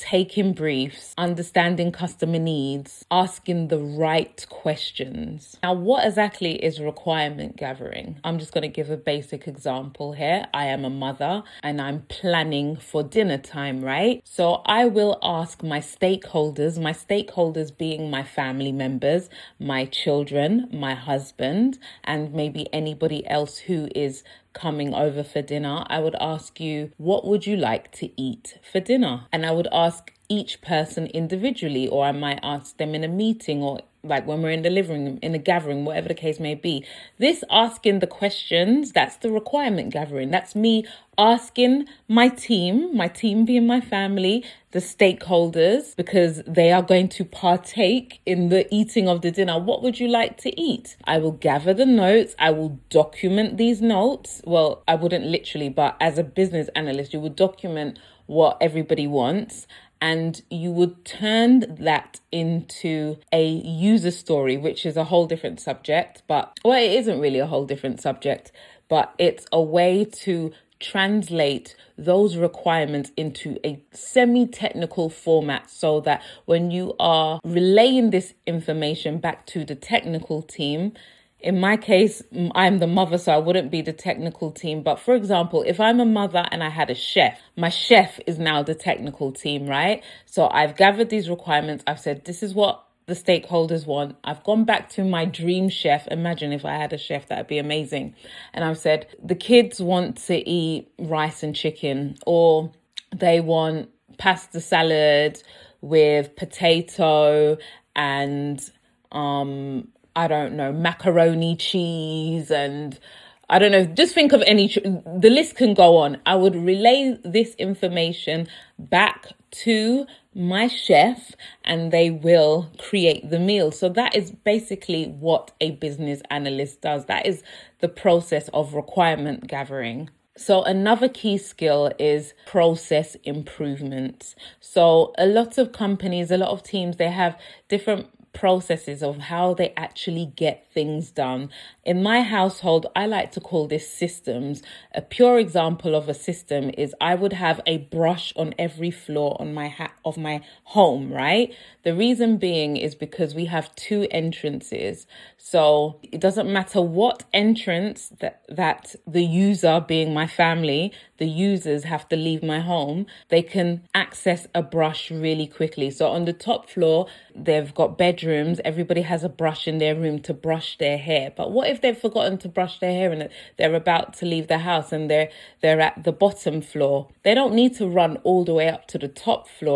taking briefs, understanding customer needs, asking the right questions. Now, what exactly is requirement gathering? I'm just going to give a basic example here. I am a mother and I'm planning for dinner time, right? So I will ask my stakeholders being my family members, my children, my husband, and maybe anybody else who is coming over for dinner. I would ask you, what would you like to eat for dinner? And I would ask each person individually, or I might ask them in a meeting, or like when we're in the living room, in a gathering, whatever the case may be. This asking the questions, that's the requirement gathering. That's me asking my team being my family, the stakeholders, because they are going to partake in the eating of the dinner. What would you like to eat? I will gather the notes. I will document these notes. Well, I wouldn't literally, but as a business analyst, you would document what everybody wants. And you would turn that into a user story, which is a whole different subject. But, well, it isn't really a whole different subject, but it's a way to translate those requirements into a semi-technical format so that when you are relaying this information back to the technical team, in my case, I'm the mother, so I wouldn't be the technical team. But for example, if I'm a mother and I had a chef, my chef is now the technical team, right? So I've gathered these requirements. I've said, this is what the stakeholders want. I've gone back to my dream chef. Imagine if I had a chef, that'd be amazing. And I've said, the kids want to eat rice and chicken, or they want pasta salad with potato and, I don't know, macaroni cheese, and I don't know, just think of any, the list can go on. I would relay this information back to my chef and they will create the meal. So that is basically what a business analyst does. That is the process of requirement gathering. So another key skill is process improvement. So a lot of companies, a lot of teams, they have different processes of how they actually get things done. In my household, I like to call this systems. A pure example of a system is I would have a brush on every floor on of my home, right? The reason being is because we have two entrances. So it doesn't matter what entrance that the user, being my family, the users have to leave my home, they can access a brush really quickly. So on the top floor, they've got bedrooms. Everybody has a brush in their room to brush their hair. But what if they've forgotten to brush their hair and they're about to leave the house and they're at the bottom floor? They don't need to run all the way up to the top floor